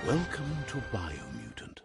Welcome to Biomutant.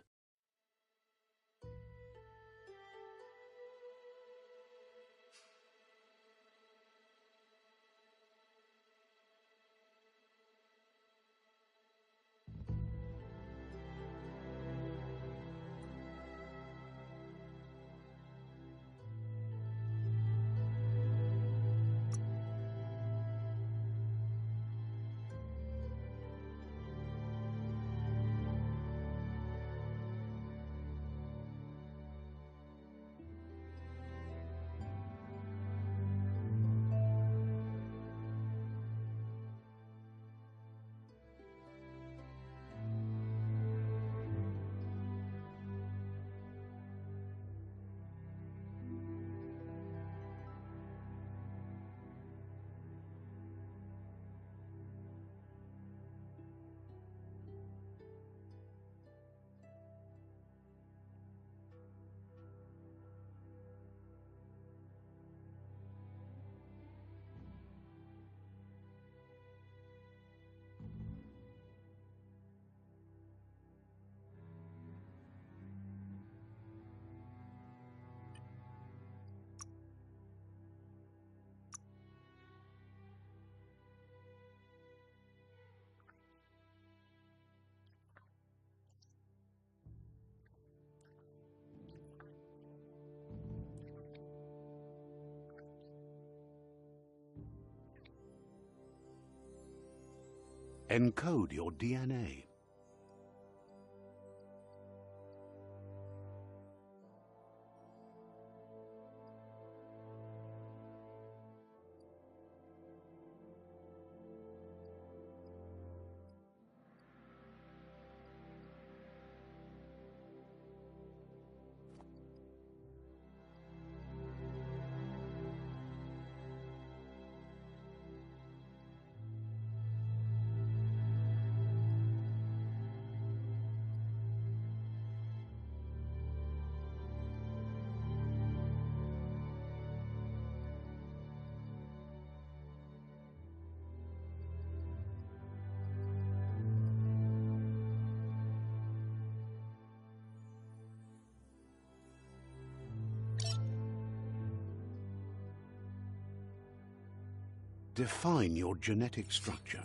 Encode your DNA. Define your genetic structure.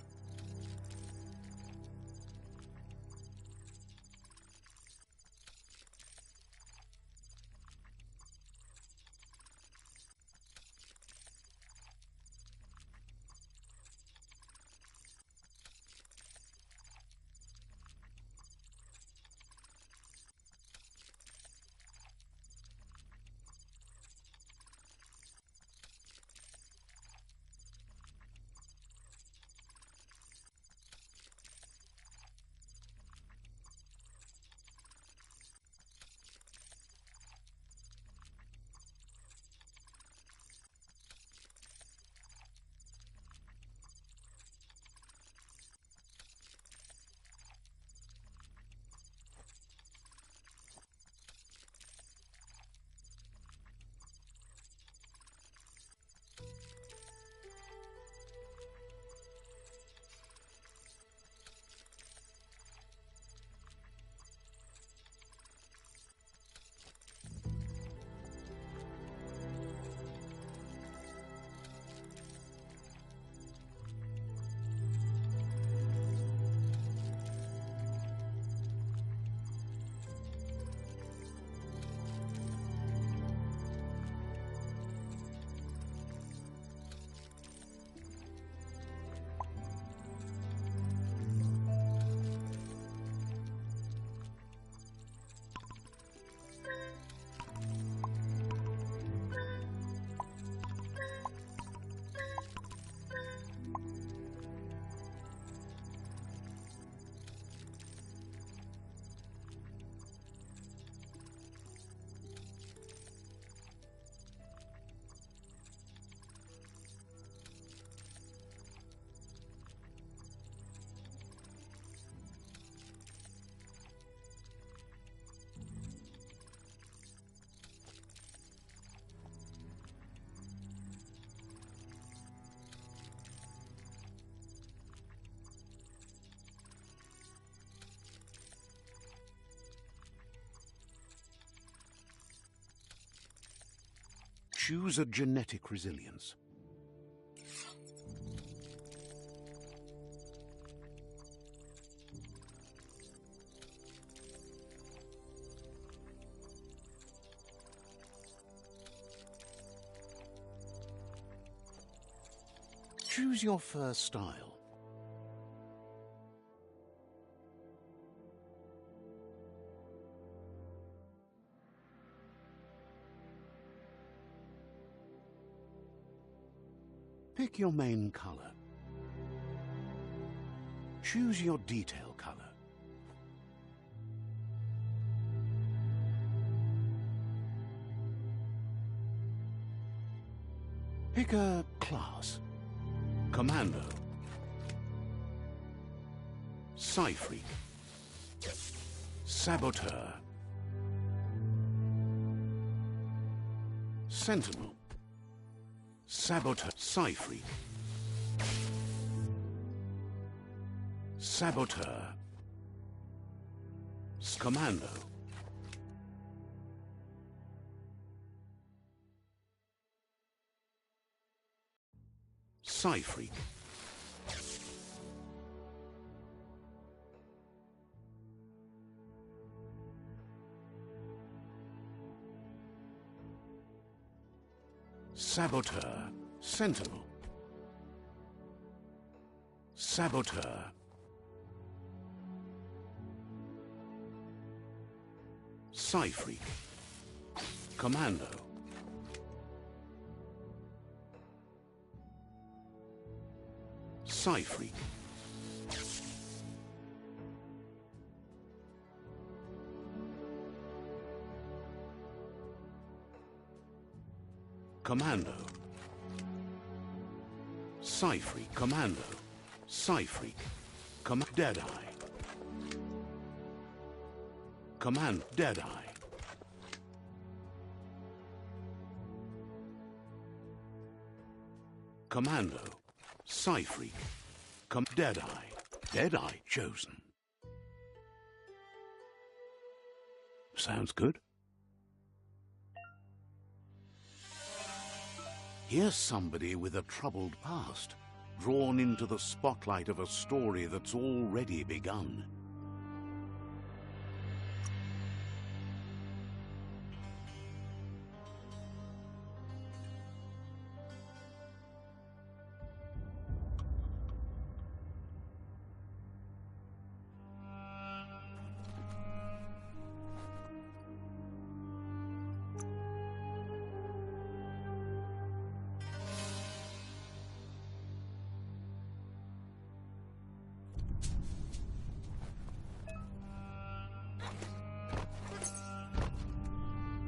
Choose a genetic resilience. Choose your fur style. Pick your main color. Choose your detail color. Pick a class. Commando. Psy-Freak. Saboteur. Sentinel. Saboteur. Psy-Freak. Saboteur. Commando. Psy-Freak. Saboteur. Sentinel. Saboteur. Psy-Freak. Commando. Psy-Freak. Commando. Psy-Freak. Commando. Psy-Freak. Deadeye. Command. Deadeye. Commando. Psy-Freak. Deadeye. Deadeye chosen. Sounds good. Here's somebody with a troubled past, drawn into the spotlight of a story that's already begun.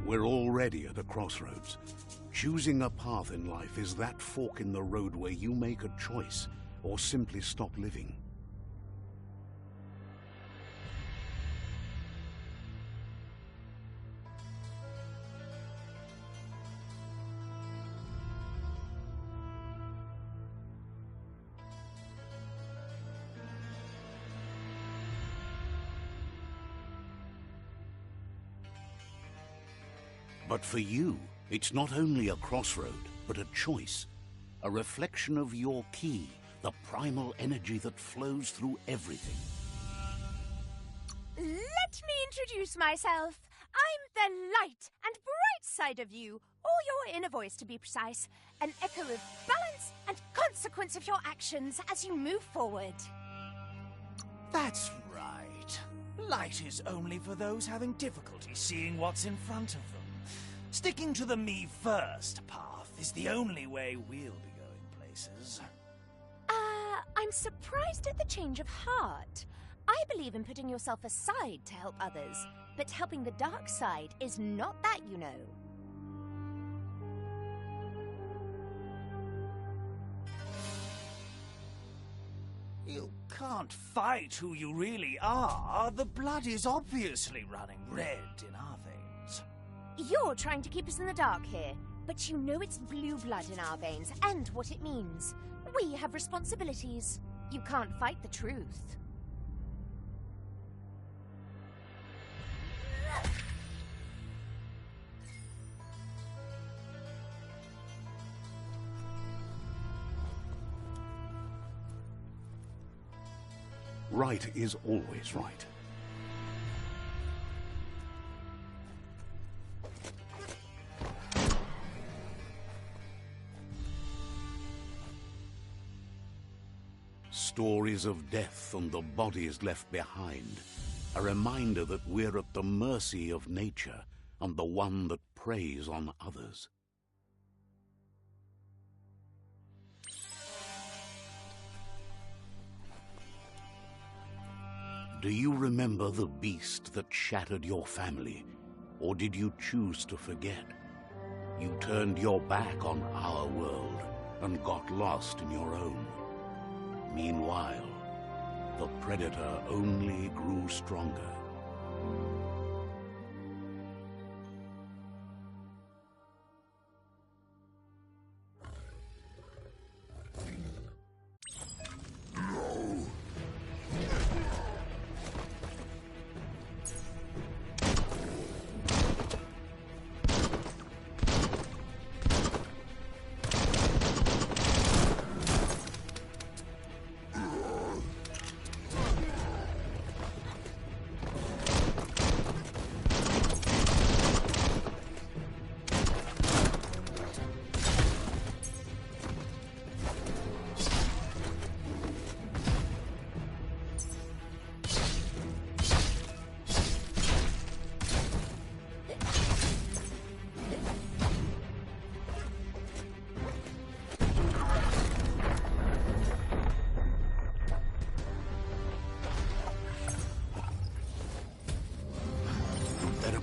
We're already at a crossroads. Choosing a path in life is that fork in the road where you make a choice or simply stop living. But for you, it's not only a crossroad, but a choice. A reflection of your key, the primal energy that flows through everything. Let me introduce myself. I'm the light and bright side of you, or your inner voice to be precise. An echo of balance and consequence of your actions as you move forward. That's right. Light is only for those having difficulty seeing what's in front of them. Sticking to the me first path is the only way we'll be going places. I'm surprised at the change of heart. I believe in putting yourself aside to help others, but helping the dark side is not that, you know. You can't fight who you really are. The blood is obviously running red in our veins. You're trying to keep us in the dark here, but you know it's blue blood in our veins and what it means. We have responsibilities. You can't fight the truth. Right is always right. Stories of death and the bodies left behind. A reminder that we're at the mercy of nature and the one that preys on others. Do you remember the beast that shattered your family, or did you choose to forget? You turned your back on our world and got lost in your own. Meanwhile, the predator only grew stronger.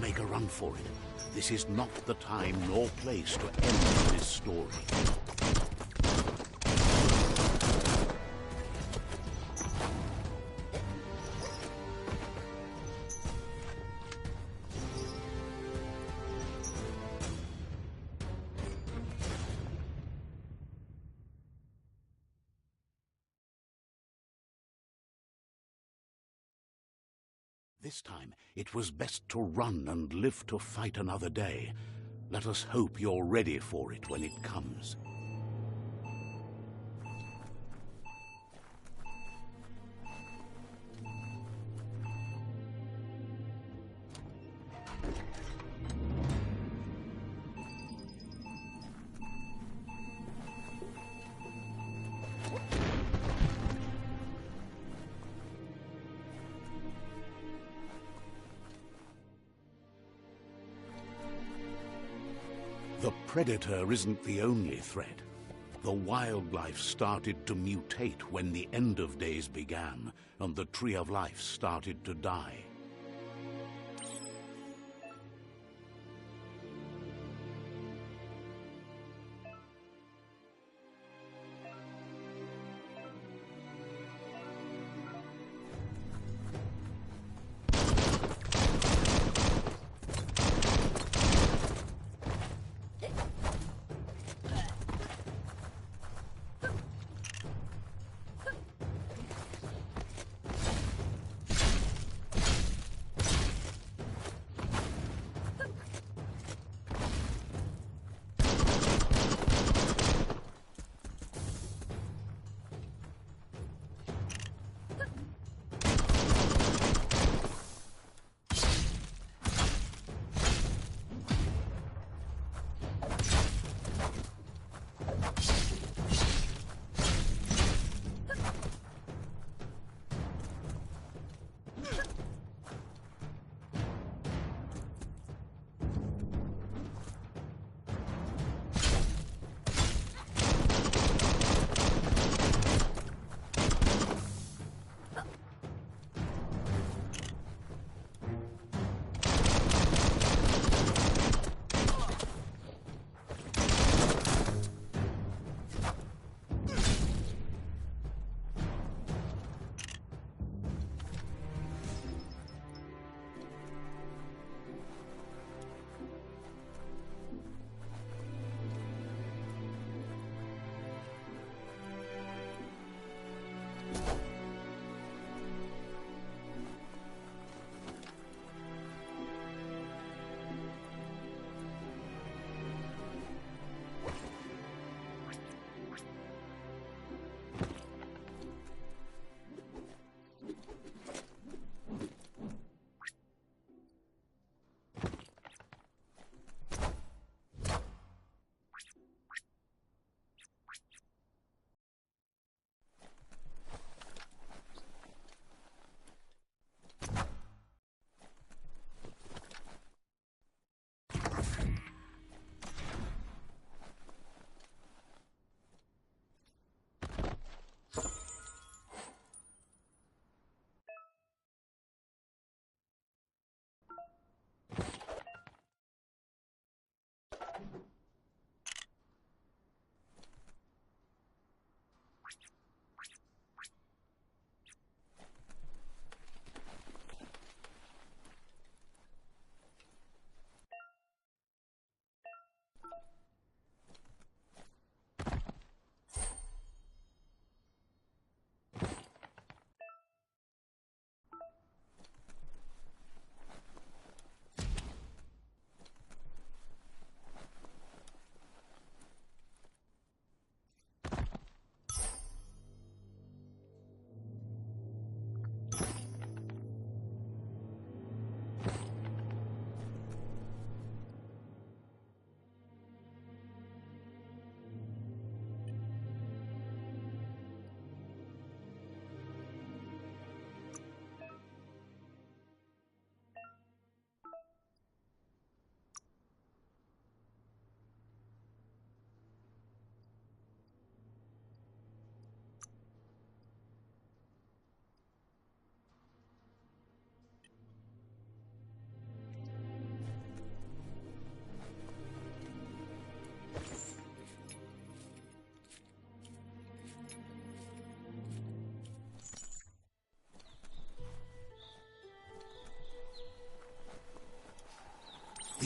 Make a run for it. This is not the time nor place to end this story. This time, it was best to run and live to fight another day. Let us hope you're ready for it when it comes. The predator isn't the only threat. The wildlife started to mutate when the end of days began, and the tree of life started to die.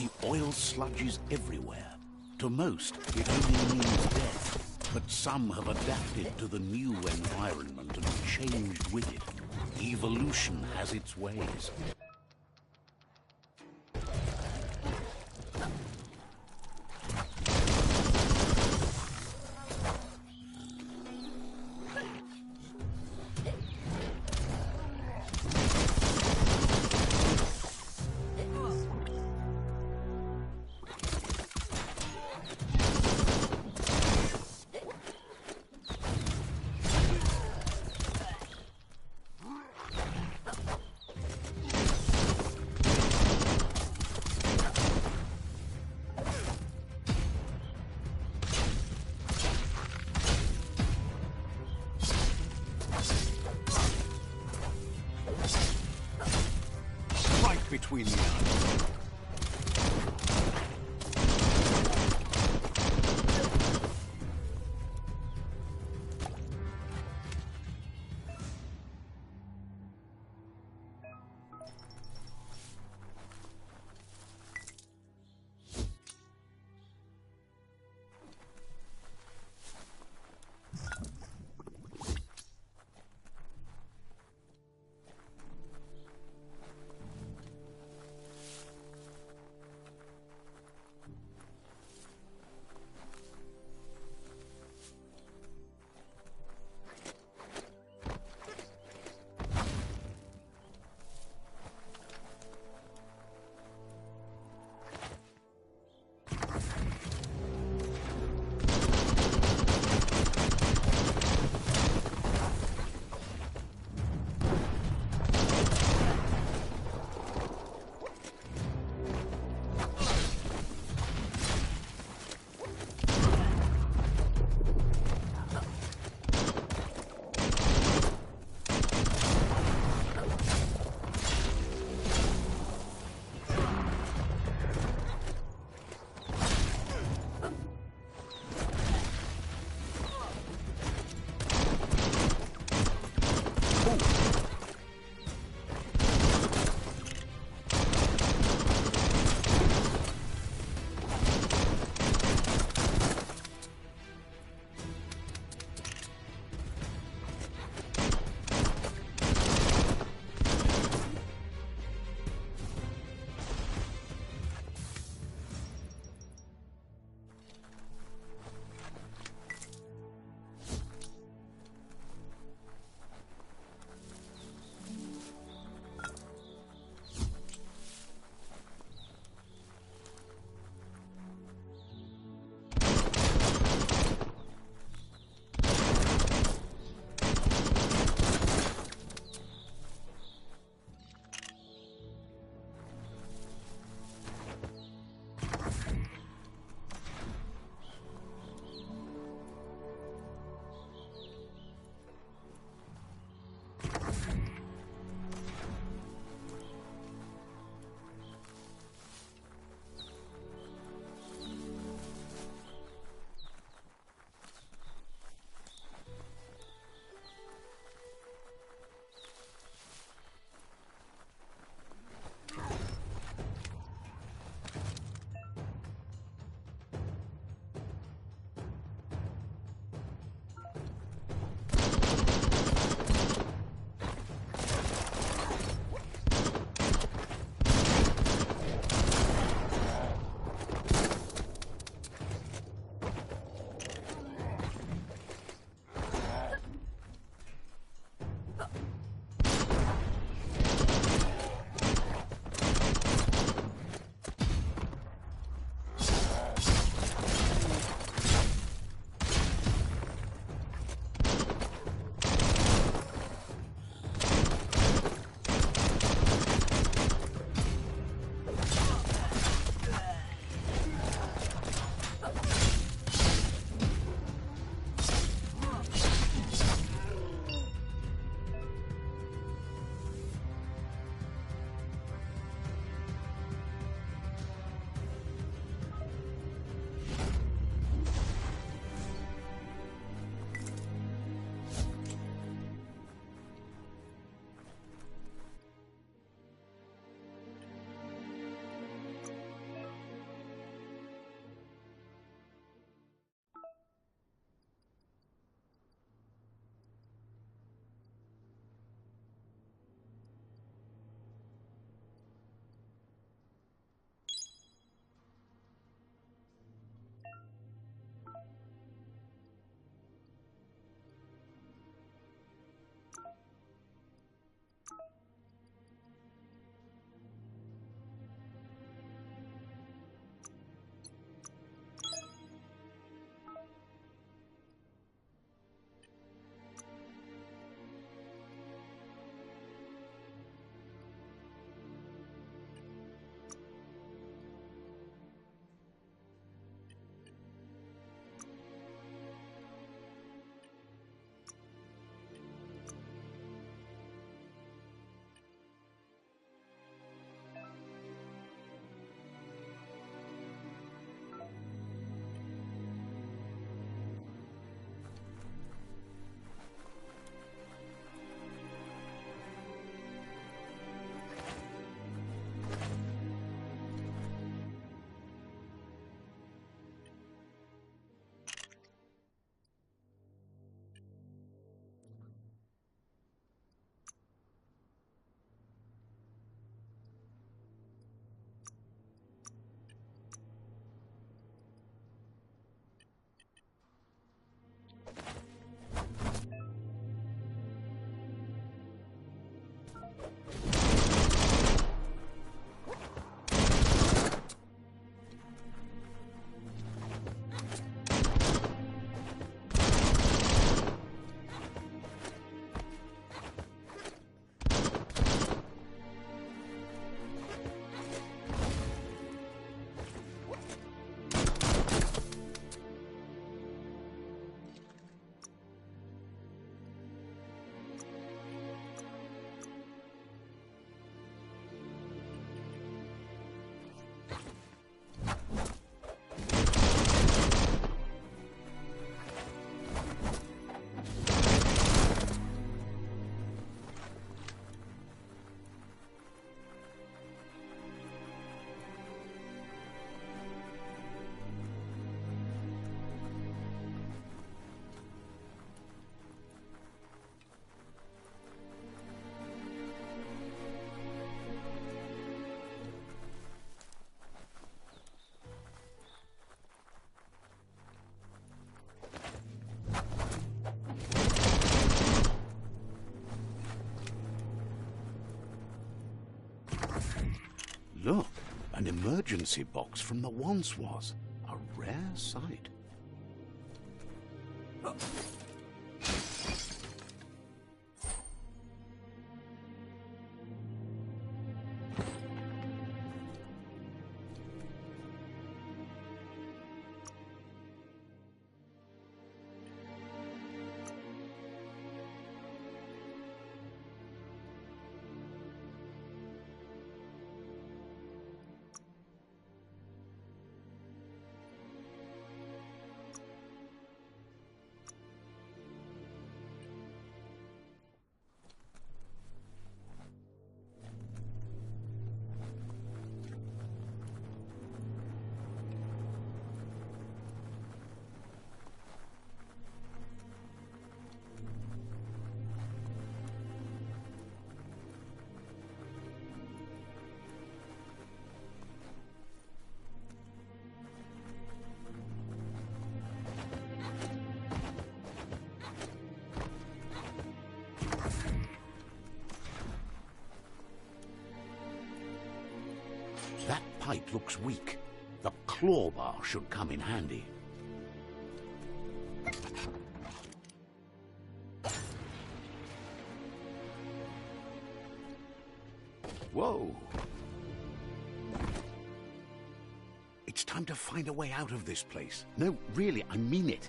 The oil sludges everywhere. To most, it only means death. But some have adapted to the new environment and changed with it. Evolution has its ways. Between the eyes. Look, an emergency box from the once was. A rare sight. That pipe looks weak. The claw bar should come in handy. Whoa! It's time to find a way out of this place. No, really, I mean it.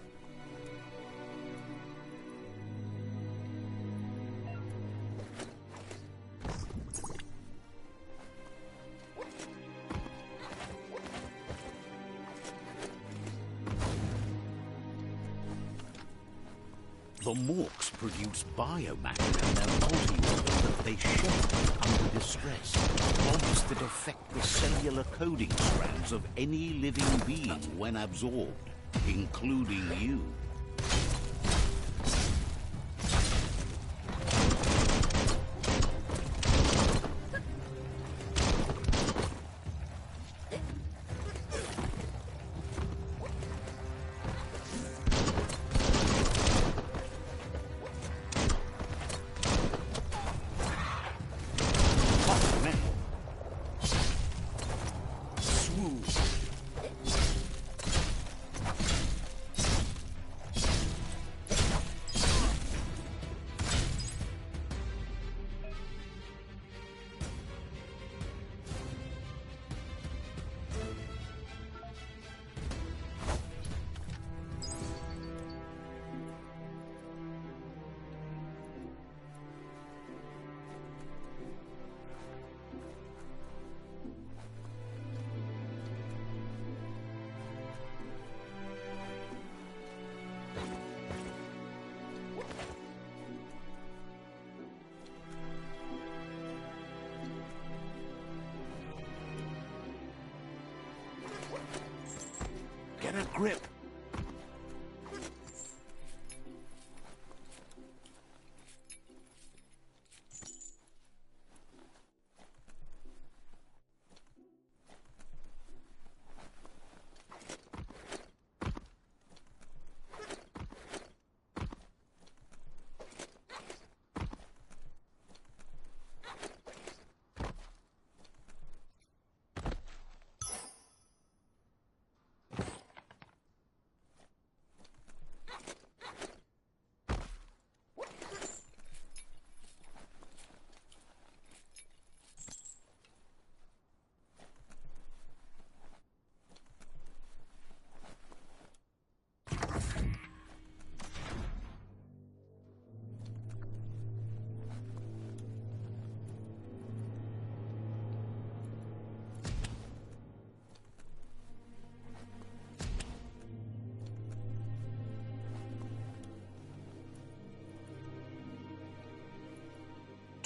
The Morks produce biomatter and their multi-weapon that they shed under distress. Bombs that affect the cellular coding strands of any living being when absorbed, including you. Get a grip.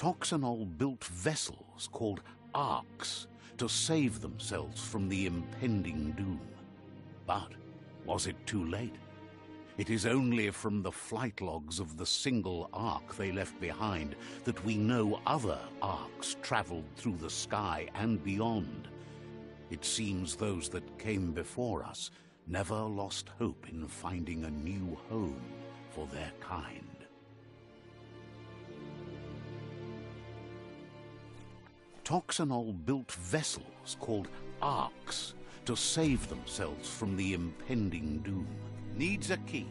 Toxanol built vessels called arks to save themselves from the impending doom. But was it too late? It is only from the flight logs of the single ark they left behind that we know other arks traveled through the sky and beyond. It seems those that came before us never lost hope in finding a new home for their kind. Toxanol built vessels called arks to save themselves from the impending doom. Needs a key.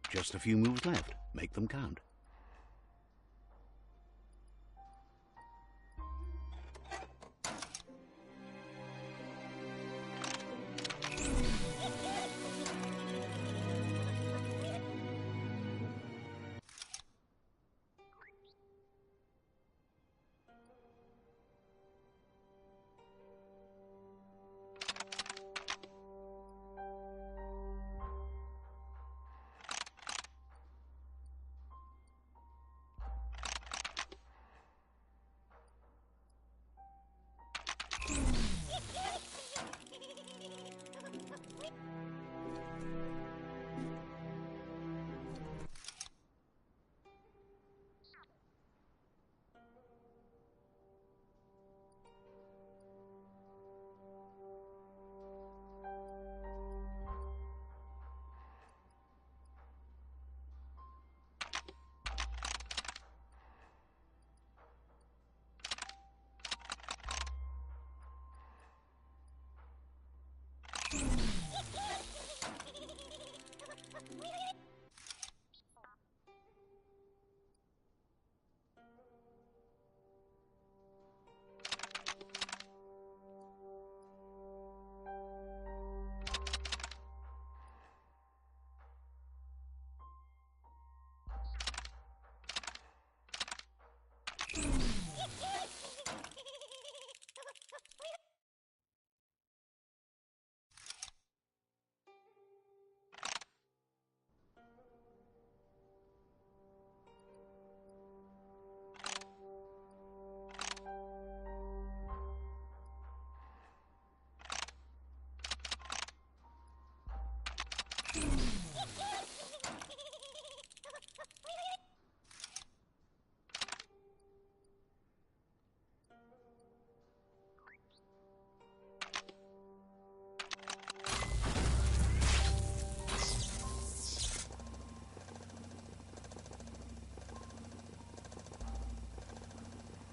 Just a few moves left. Make them count.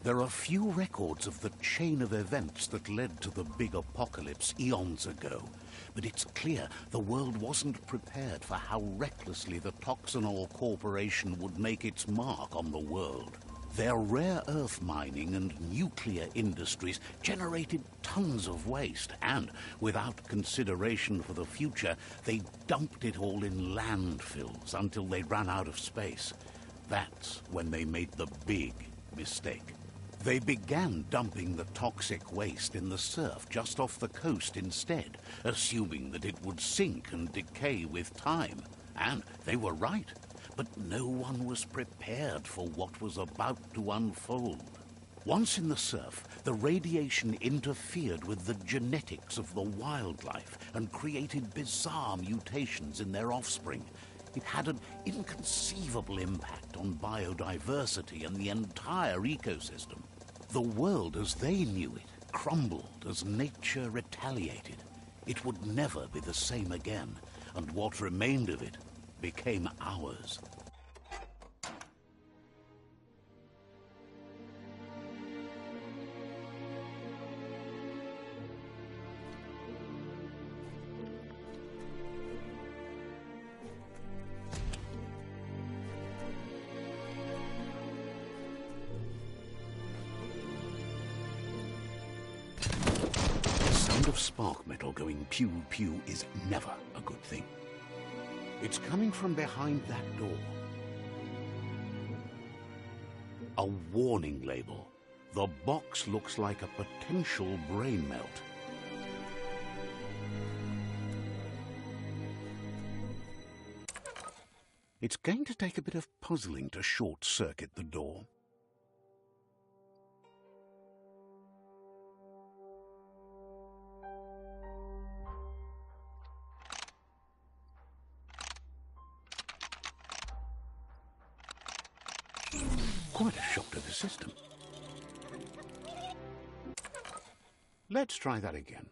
There are few records of the chain of events that led to the big apocalypse eons ago, but it's clear the world wasn't prepared for how recklessly the Toxanol Corporation would make its mark on the world. Their rare earth mining and nuclear industries generated tons of waste, and without consideration for the future, they dumped it all in landfills until they ran out of space. That's when they made the big mistake. They began dumping the toxic waste in the surf just off the coast instead, assuming that it would sink and decay with time. And they were right. But no one was prepared for what was about to unfold. Once in the surf, the radiation interfered with the genetics of the wildlife and created bizarre mutations in their offspring. It had an inconceivable impact on biodiversity and the entire ecosystem. The world as they knew it crumbled as nature retaliated. It would never be the same again, and what remained of it became ours. sound of spark metal going pew-pew is never a good thing. It's coming from behind that door. A warning label. The box looks like a potential brain melt. It's going to take a bit of puzzling to short-circuit the door. Quite a shock to the system. Let's try that again.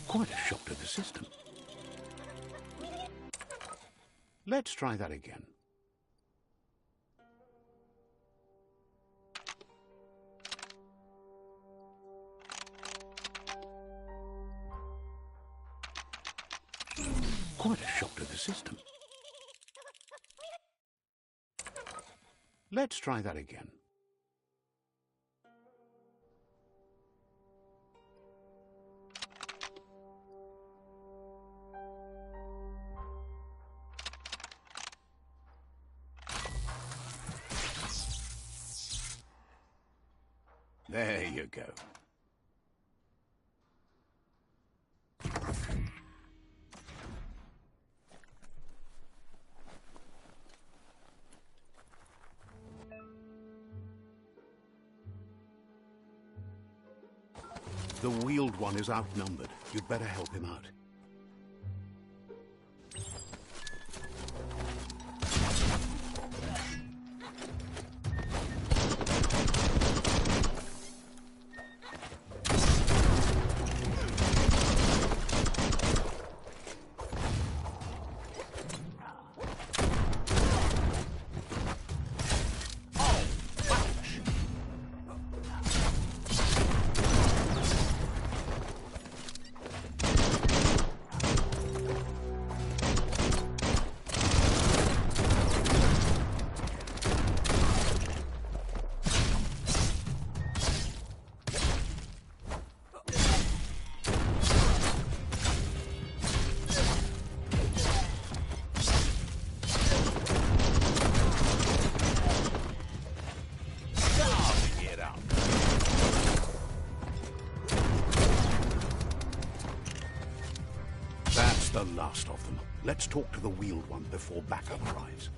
Quite a shock to the system. Let's try that again. Quite a shock to the system. Let's try that again. There you go. The wheeled one is outnumbered. You'd better help him out. The last of them. Let's talk to the wheeled one before backup arrives.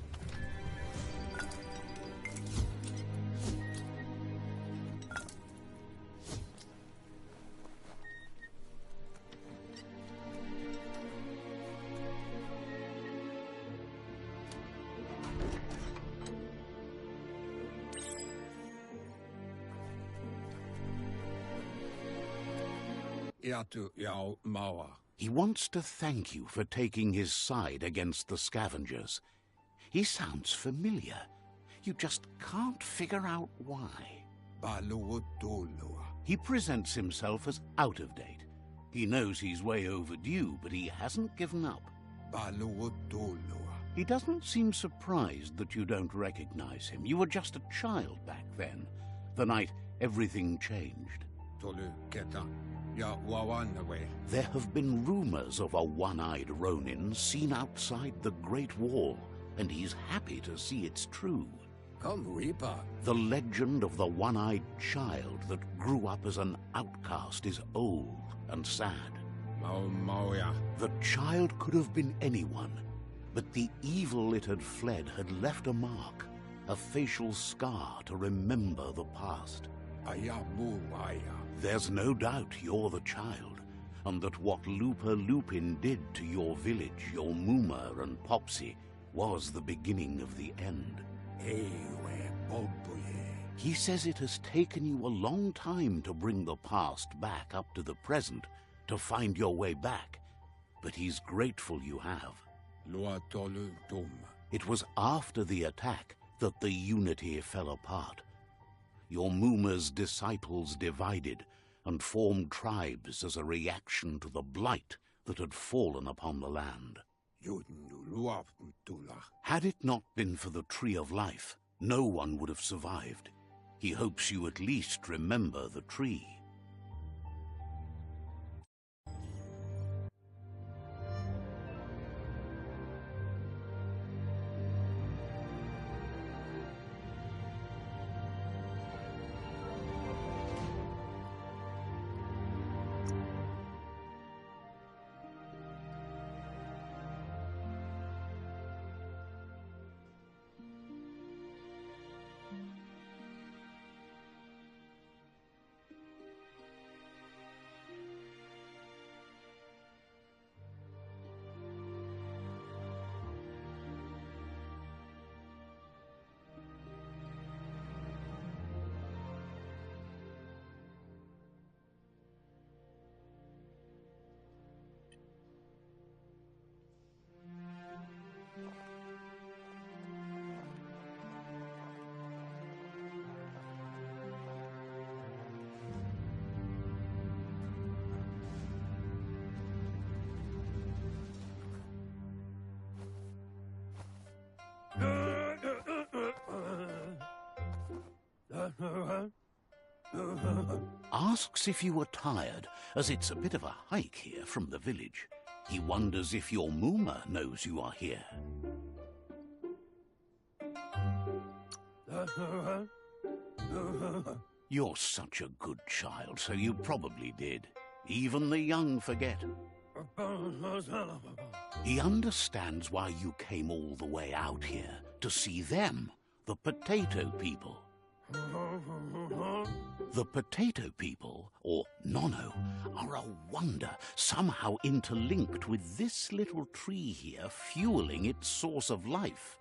He wants to thank you for taking his side against the scavengers. He sounds familiar. You just can't figure out why. He presents himself as out of date. He knows he's way overdue, but he hasn't given up. He doesn't seem surprised that you don't recognize him. You were just a child back then, the night everything changed. There have been rumors of a one-eyed Ronin seen outside the Great Wall, and he's happy to see it's true. The legend of the one-eyed child that grew up as an outcast is old and sad. The child could have been anyone, but the evil it had fled had left a mark, a facial scar to remember the past. There's no doubt you're the child, and that what Looper Lupin did to your village, your Muma and Popsy, was the beginning of the end. He says it has taken you a long time to bring the past back up to the present, to find your way back, but he's grateful you have. It was after the attack that the Unity fell apart. Your Muma's disciples divided, and formed tribes as a reaction to the blight that had fallen upon the land. Had it not been for the Tree of Life, no one would have survived. He hopes you at least remember the tree. Asks if you were tired, as it's a bit of a hike here from the village. He wonders if your Mooma knows you are here. You're such a good child, so you probably did. Even the young forget. He understands why you came all the way out here, to see them, the potato people. The potato people, or Nono, are a wonder, somehow interlinked with this little tree here, fueling its source of life.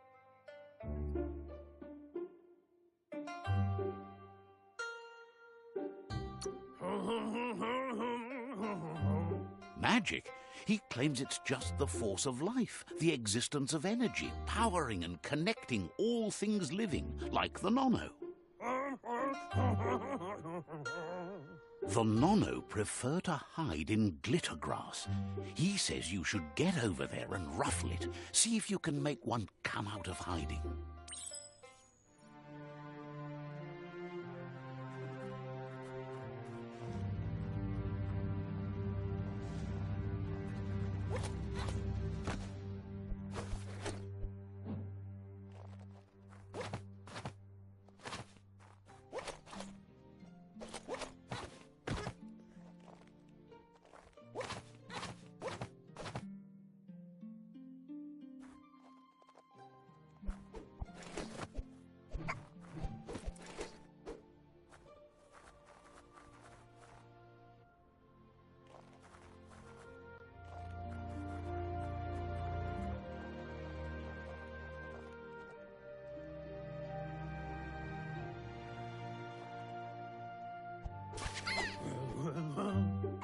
Magic? He claims it's just the force of life, the existence of energy, powering and connecting all things living, like the Nono. The Nono prefer to hide in glitter grass. He says you should get over there and ruffle it. See if you can make one come out of hiding.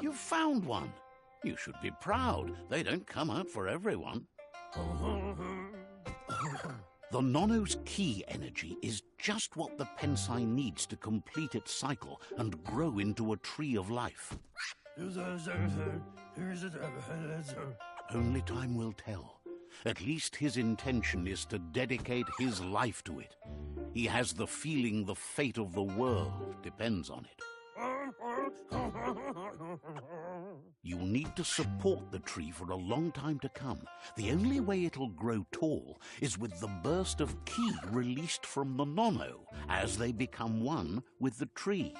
You've found one. You should be proud. They don't come out for everyone. The Nono's key energy is just what the Pensai needs to complete its cycle and grow into a tree of life. Only time will tell. At least his intention is to dedicate his life to it. He has the feeling the fate of the world depends on it. You'll need to support the tree for a long time to come. The only way it'll grow tall is with the burst of ki released from the Nono as they become one with the tree.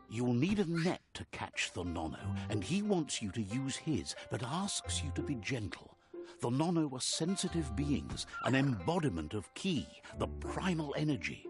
You'll need a net to catch the Nono, and he wants you to use his, but asks you to be gentle. The Nono are sensitive beings, an embodiment of ki, the primal energy.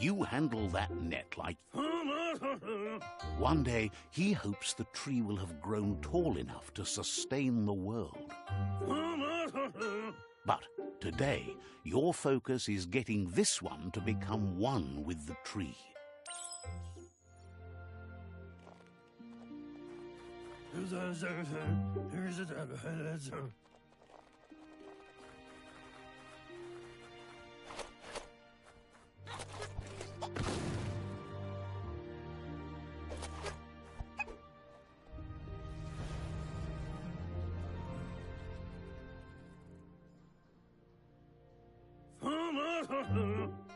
You handle that net like... One day, he hopes the tree will have grown tall enough to sustain the world. But today, your focus is getting this one to become one with the tree.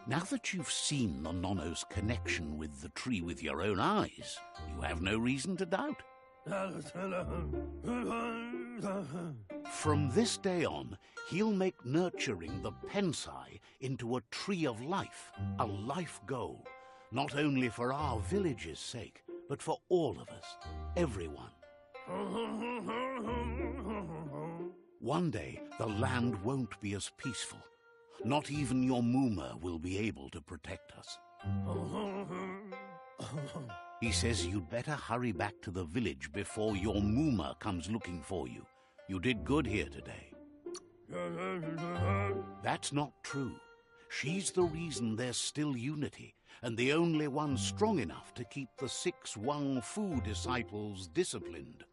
Now that you've seen the Nonno's connection with the tree with your own eyes, you have no reason to doubt. From this day on, he'll make nurturing the Pensai into a tree of life, a life goal, not only for our village's sake, but for all of us, everyone. One day, the land won't be as peaceful. Not even your Muma will be able to protect us. He says you'd better hurry back to the village before your Muma comes looking for you. You did good here today. That's not true. She's the reason there's still unity, and the only one strong enough to keep the 6 Wang Fu disciples disciplined.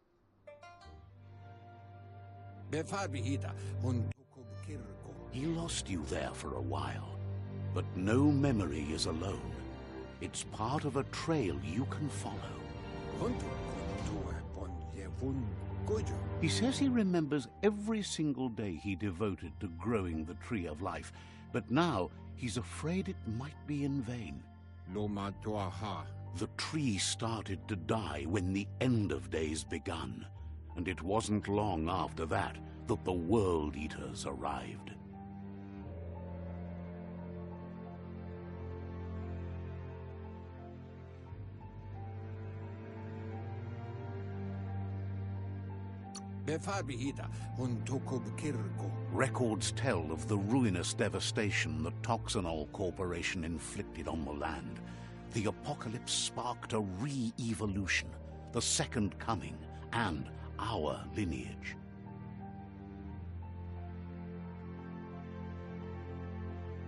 He lost you there for a while, but no memory is alone. It's part of a trail you can follow. He says he remembers every single day he devoted to growing the tree of life, but now he's afraid it might be in vain. The tree started to die when the end of days begun, and it wasn't long after that that the World Eaters arrived. Records tell of the ruinous devastation the Toxanol Corporation inflicted on the land. The apocalypse sparked a re-evolution, the second coming, and our lineage.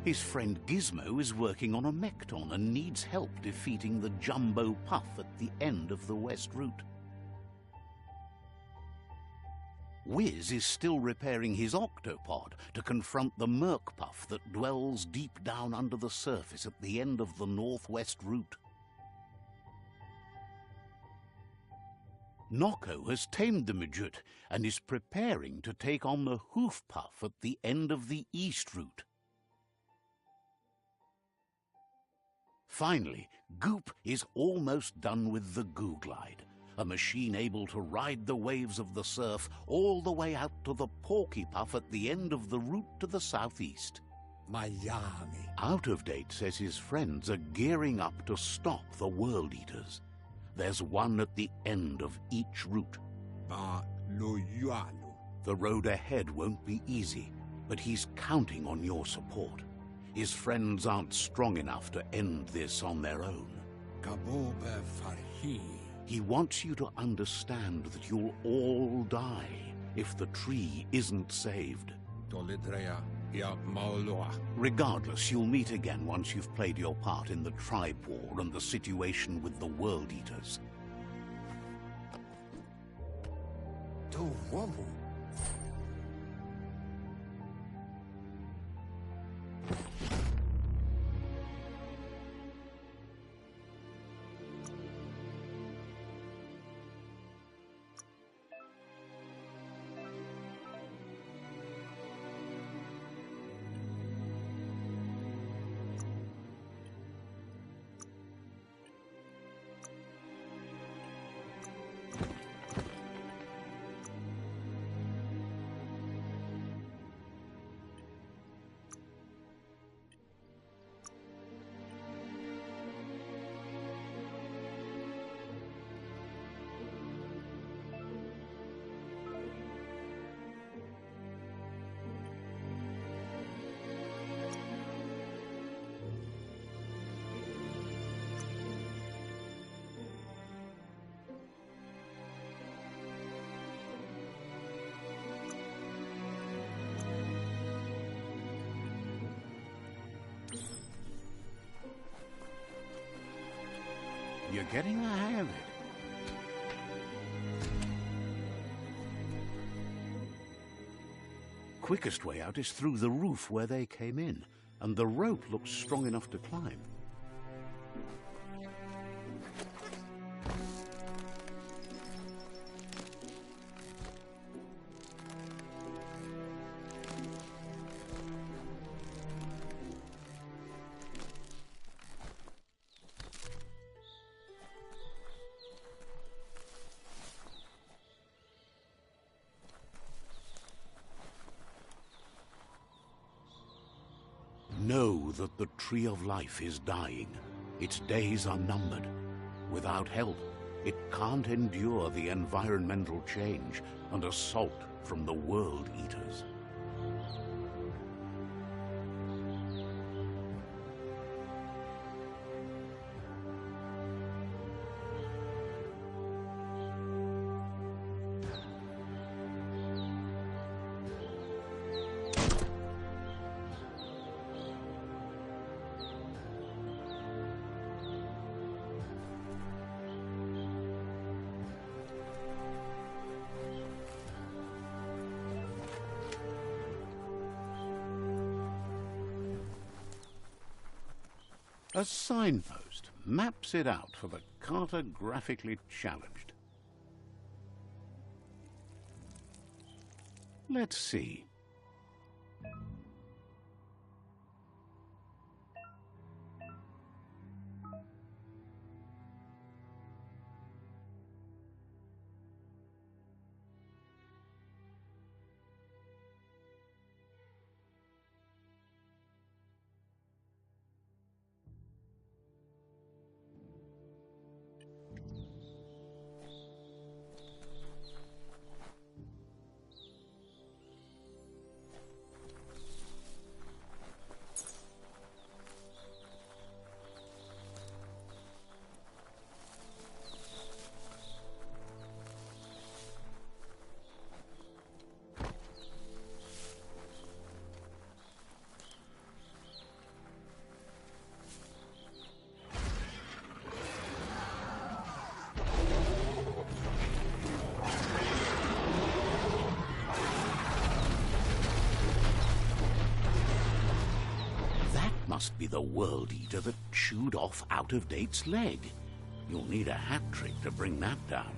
His friend Gizmo is working on a Mekton and needs help defeating the Jumbo Puff at the end of the West Route. Wiz is still repairing his octopod to confront the Merc Puff that dwells deep down under the surface at the end of the Northwest Route. Noko has tamed the Midget and is preparing to take on the Hoof Puff at the end of the East Route. Finally, Goop is almost done with the Goo Glide, a machine able to ride the waves of the surf all the way out to the Porky Puff at the end of the route to the southeast. Miami. Out of Date says his friends are gearing up to stop the World Eaters. There's one at the end of each route. The road ahead won't be easy, but he's counting on your support. His friends aren't strong enough to end this on their own. He wants you to understand that you'll all die if the tree isn't saved. Regardless, you'll meet again once you've played your part in the tribe war and the situation with the World Eaters. You're getting the hang of it. Quickest way out is through the roof where they came in, and the rope looks strong enough to climb. Know that the Tree of Life is dying. Its days are numbered. Without help, it can't endure the environmental change and assault from the World Eaters. A signpost maps it out for the cartographically challenged. Let's see. Must be the World Eater that chewed off Out-of-Date's leg. You'll need a hat trick to bring that down.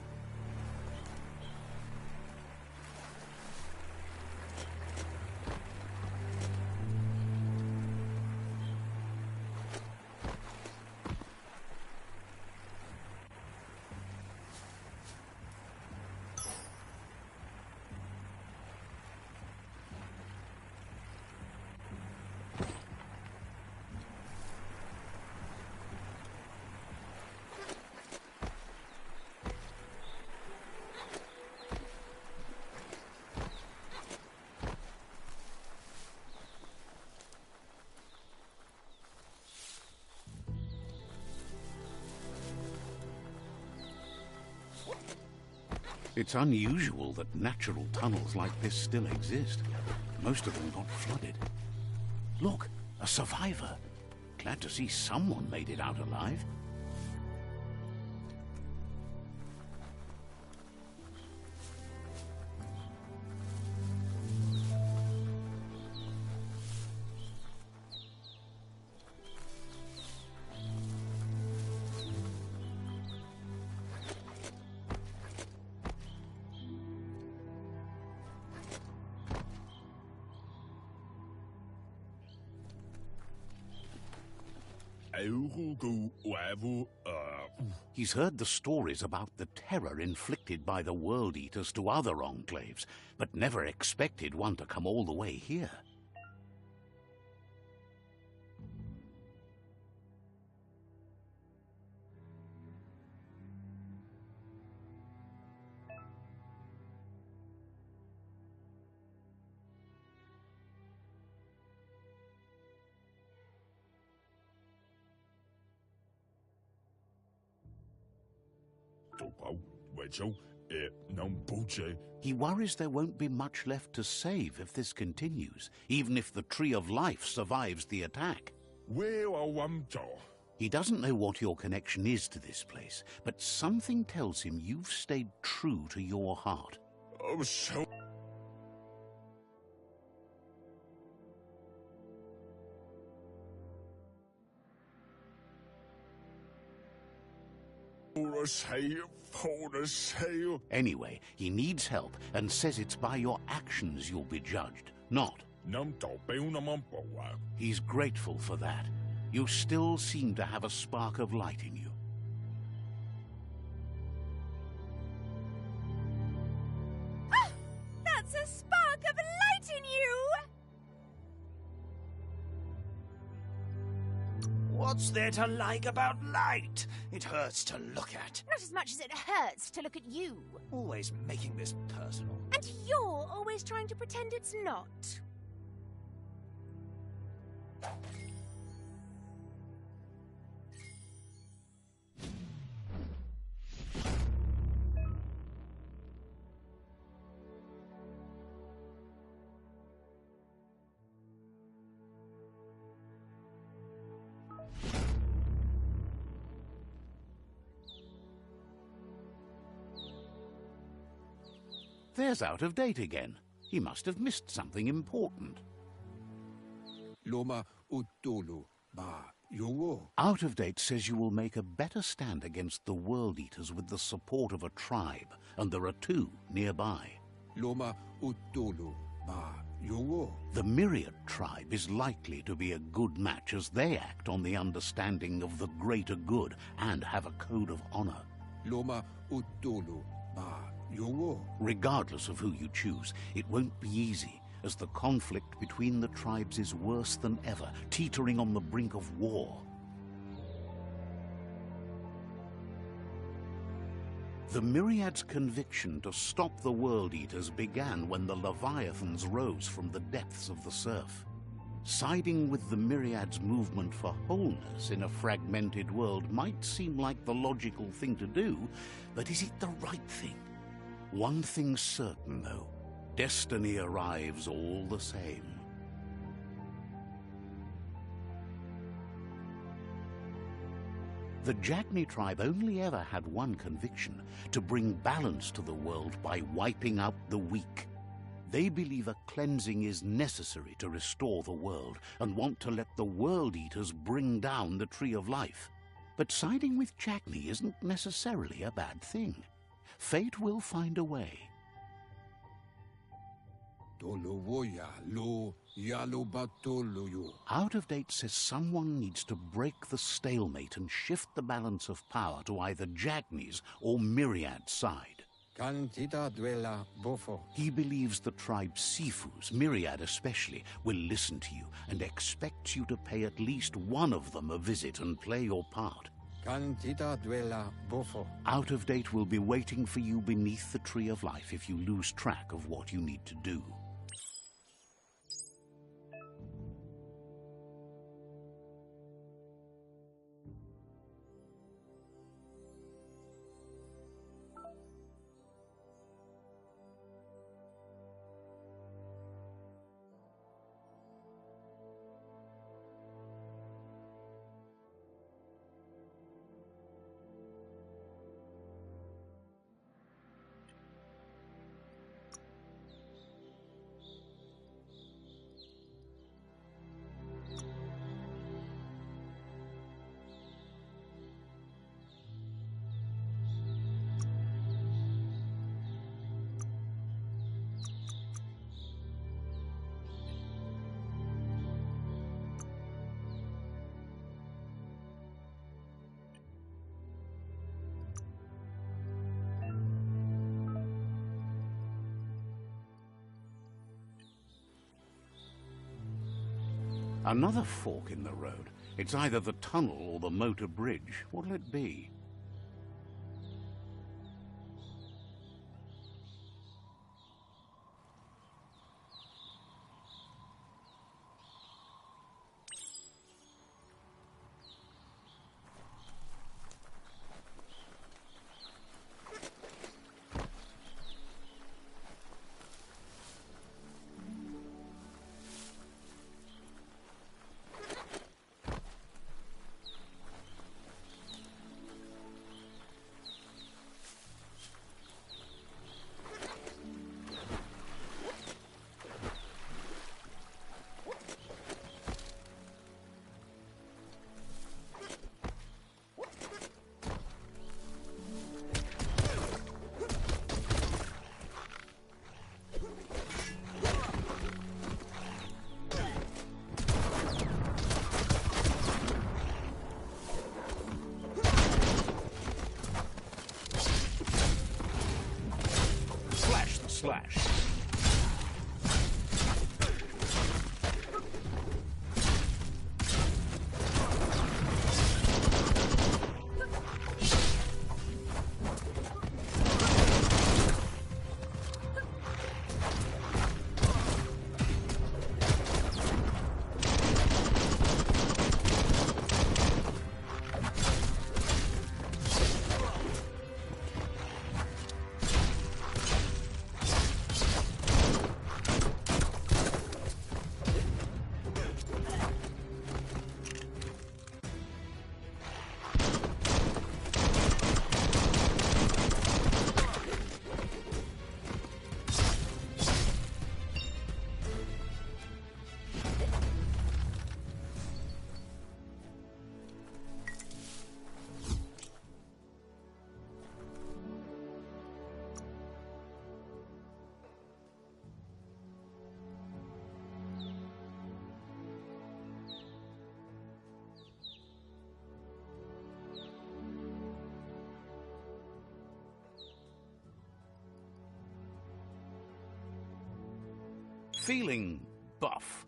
It's unusual that natural tunnels like this still exist. Most of them got flooded. Look, a survivor. Glad to see someone made it out alive. He's heard the stories about the terror inflicted by the World Eaters to other enclaves, but never expected one to come all the way here. He worries there won't be much left to save if this continues, even if the Tree of Life survives the attack. He doesn't know what your connection is to this place, but something tells him you've stayed true to your heart. Oh, so... Anyway, he needs help and says it's by your actions you'll be judged, not. He's grateful for that. You still seem to have a spark of light in you. Ah! That's a spark of light in you! What's there to like about light? It hurts to look at. Not as much as it hurts to look at you. Always making this personal. And you're always trying to pretend it's not. There's Out of Date again. He must have missed something important. Loma utulu ba yowo. Out of Date says you will make a better stand against the World Eaters with the support of a tribe, and there are 2 nearby. Loma utulu ba yowo. The Myriad tribe is likely to be a good match as they act on the understanding of the greater good and have a code of honor. Loma utulu ba yowo. Regardless of who you choose, it won't be easy, as the conflict between the tribes is worse than ever, teetering on the brink of war. The Myriad's conviction to stop the World Eaters began when the Leviathans rose from the depths of the surf. Siding with the Myriad's movement for wholeness in a fragmented world might seem like the logical thing to do, but is it the right thing? One thing's certain, though. Destiny arrives all the same. The Jagni tribe only ever had one conviction: to bring balance to the world by wiping out the weak. They believe a cleansing is necessary to restore the world and want to let the World Eaters bring down the Tree of Life. But siding with Jagni isn't necessarily a bad thing. Fate will find a way. Out of Date says someone needs to break the stalemate and shift the balance of power to either Jagni's or Myriad's side. He believes the tribe Sifus, Myriad especially, will listen to you and expects you to pay at least one of them a visit and play your part. Out of Date will be waiting for you beneath the Tree of Life if you lose track of what you need to do. Another fork in the road. It's either the tunnel or the motor bridge. What'll it be? Feeling buff?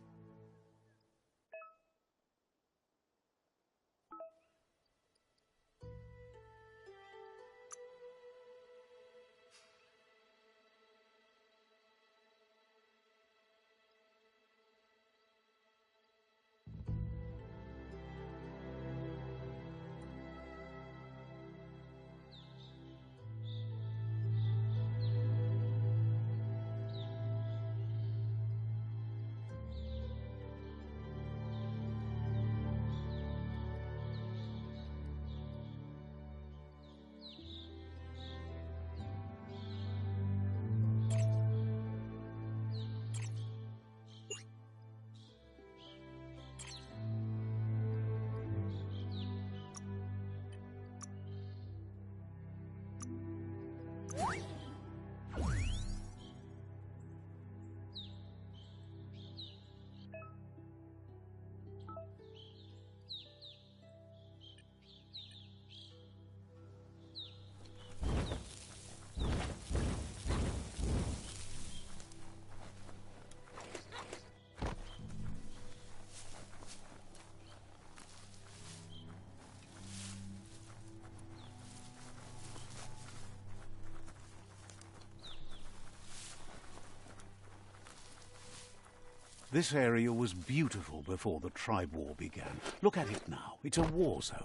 This area was beautiful before the tribe war began. Look at it now. It's a war zone.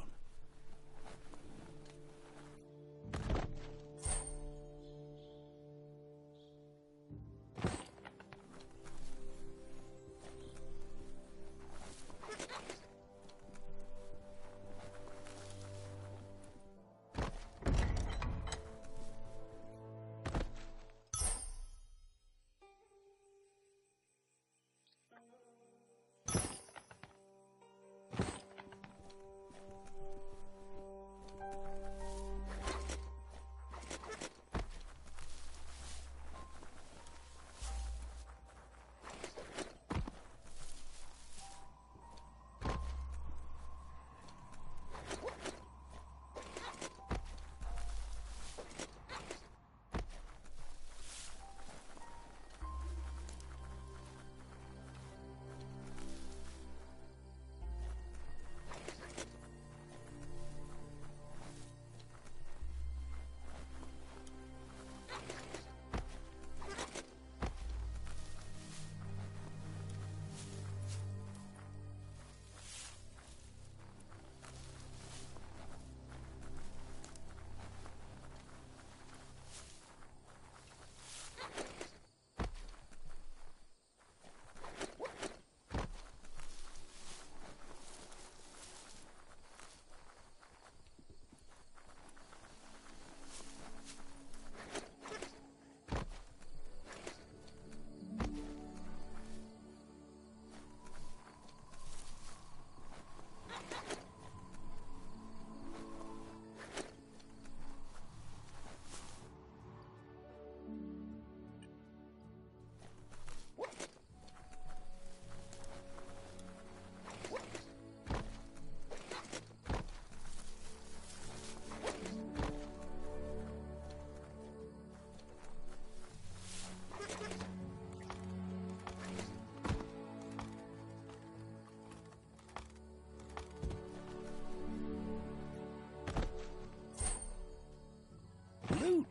Loot.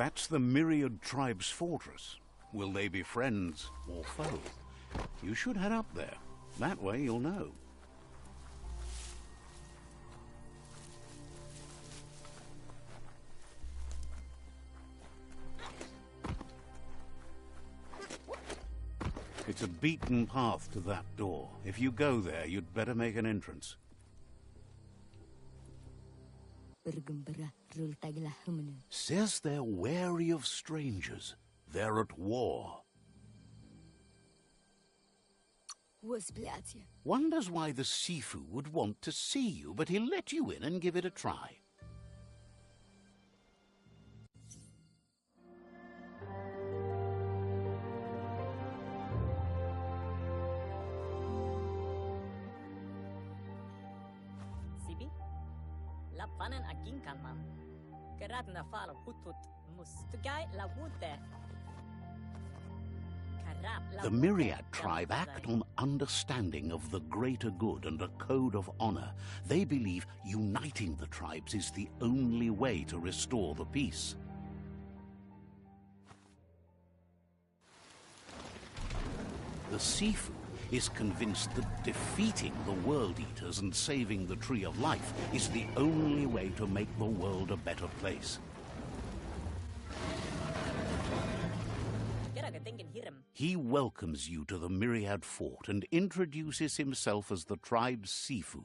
That's the Myriad Tribe's fortress. Will they be friends or foe? You should head up there. That way you'll know. It's a beaten path to that door. If you go there, you'd better make an entrance. Bergembira Says they're wary of strangers. They're at war. Wonders why the Sifu would want to see you, but he'll let you in and give it a try. Sibi? Lapanan aging kalman. Gerat na falo putut mustugay la wute. The Myriad tribe act on understanding of the greater good and a code of honor. They believe uniting the tribes is the only way to restore the peace. The Sifu is convinced that defeating the World Eaters and saving the Tree of Life is the only way to make the world a better place. He welcomes you to the Myriad Fort and introduces himself as the tribe's Sifu.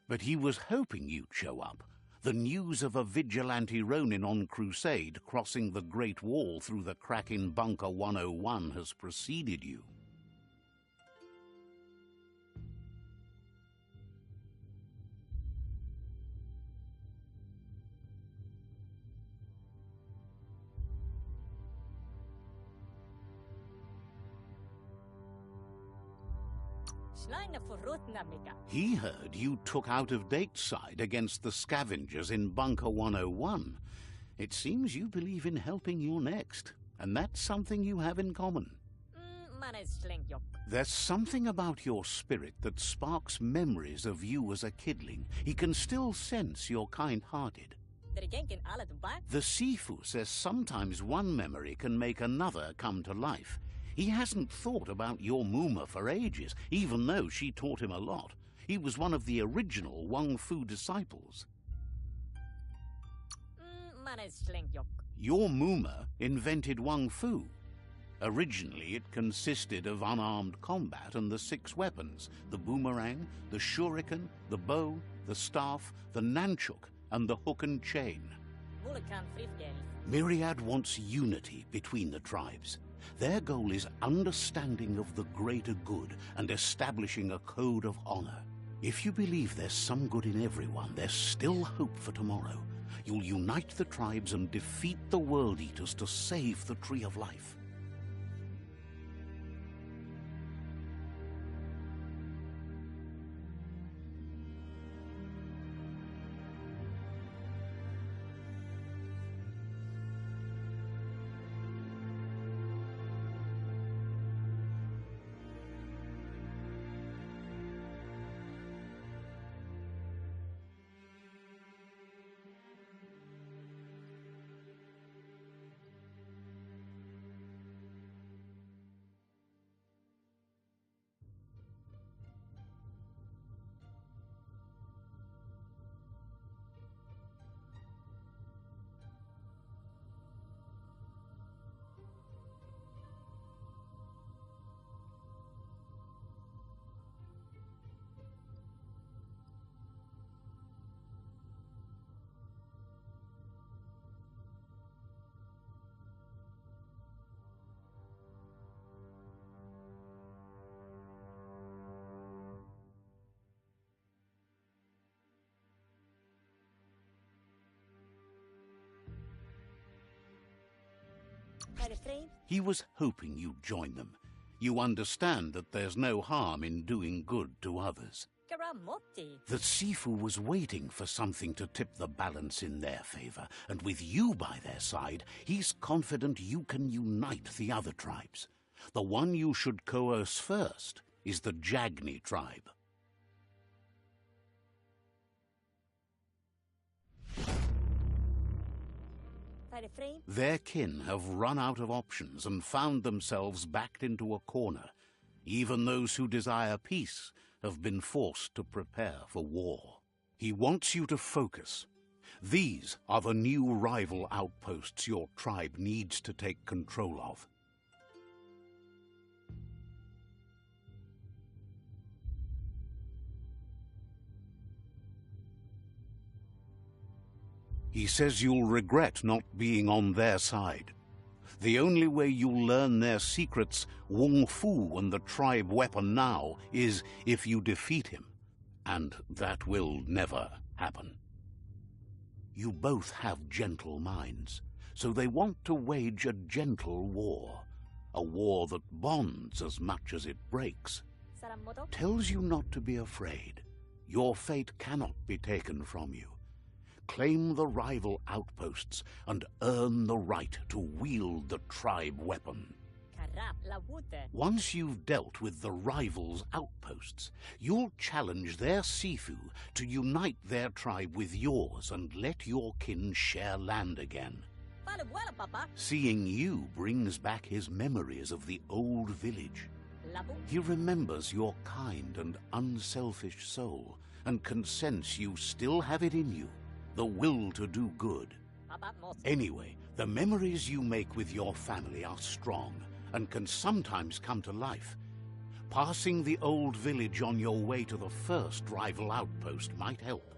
But he was hoping you'd show up. The news of a vigilante Ronin on crusade crossing the Great Wall through the crack in Bunker 101 has preceded you. He heard you took out-of-date side against the scavengers in Bunker 101. It seems you believe in helping your next, and that's something you have in common. There's something about your spirit that sparks memories of you as a kidling. He can still sense you're kind-hearted. The Sifu says sometimes one memory can make another come to life. He hasn't thought about your Muma for ages, even though she taught him a lot. He was one of the original Wang Fu disciples. Your Muma invented Wang Fu. Originally, it consisted of unarmed combat and the 6 weapons: the boomerang, the shuriken, the bow, the staff, the nunchuk, and the hook and chain. Myriad wants unity between the tribes. Their goal is understanding of the greater good and establishing a code of honor. If you believe there's some good in everyone, there's still hope for tomorrow. You'll unite the tribes and defeat the World Eaters to save the Tree of Life. He was hoping you'd join them. You understand that there's no harm in doing good to others. The Sifu was waiting for something to tip the balance in their favor, and with you by their side, he's confident you can unite the other tribes. The one you should coerce first is the Jagni tribe. Their kin have run out of options and found themselves backed into a corner. Even those who desire peace have been forced to prepare for war. He wants you to focus. These are the new rival outposts your tribe needs to take control of. He says you'll regret not being on their side. The only way you'll learn their secrets, Wung Fu and the tribe weapon now, is if you defeat him. And that will never happen. You both have gentle minds, so they want to wage a gentle war. A war that bonds as much as it breaks. Tells you not to be afraid. Your fate cannot be taken from you. Claim the rival outposts and earn the right to wield the tribe weapon. Once you've dealt with the rival's outposts, you'll challenge their Sifu to unite their tribe with yours and let your kin share land again. Seeing you brings back his memories of the old village. He remembers your kind and unselfish soul and can sense you still have it in you, the will to do good. Anyway, the memories you make with your family are strong and can sometimes come to life. Passing the old village on your way to the first rival outpost might help.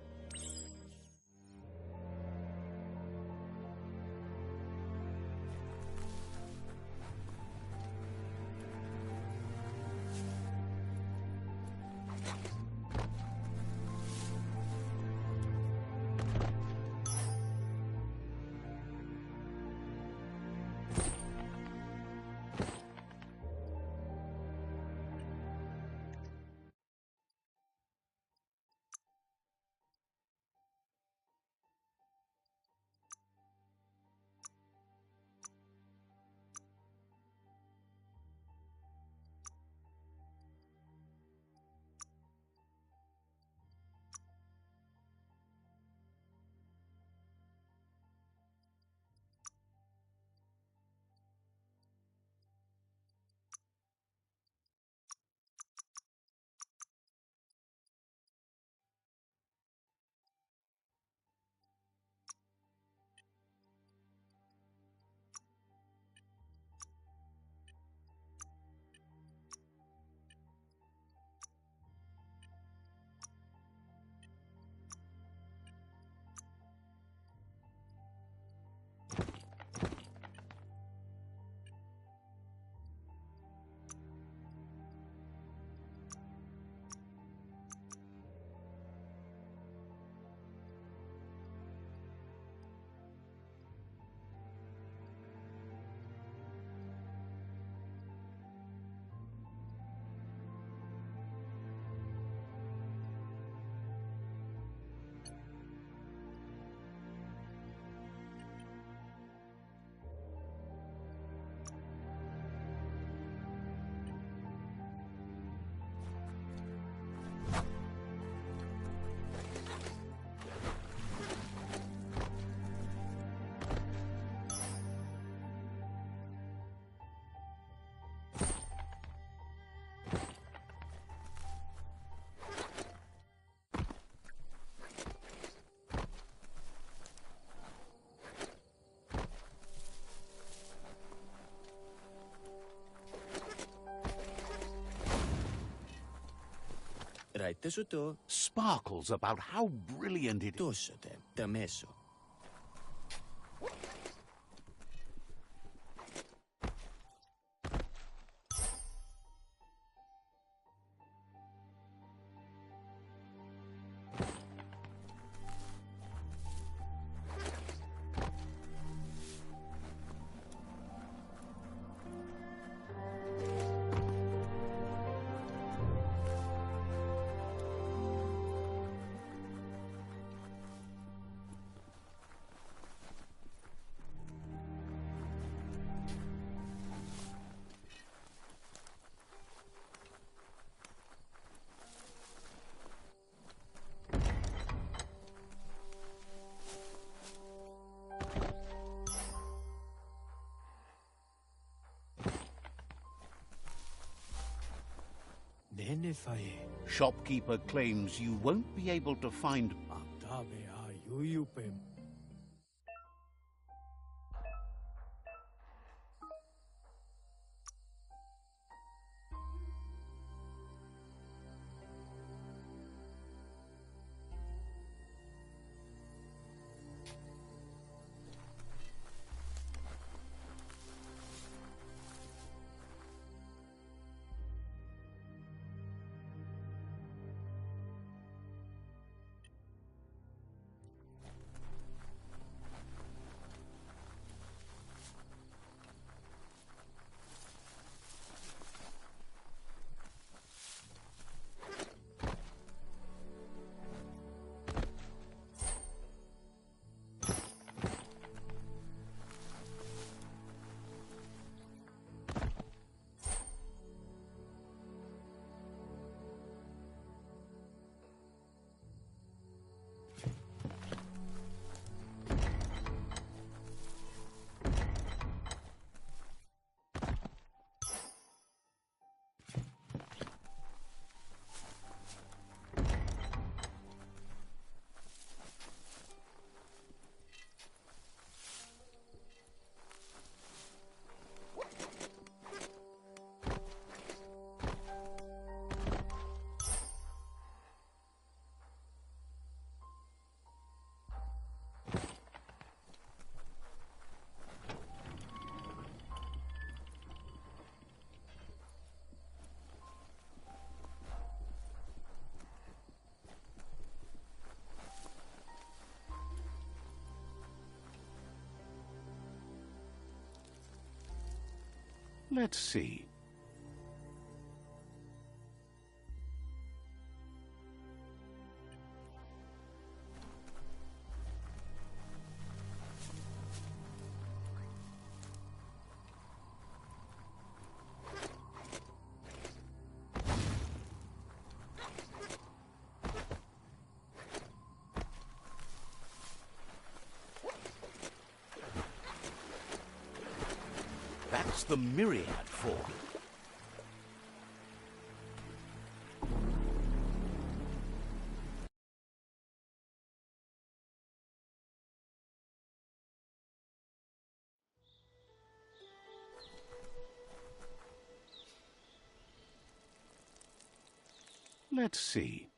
Sparkles about how brilliant it is. Shopkeeper claims you won't be able to find... Let's see. That's the Myriad form. Let's see.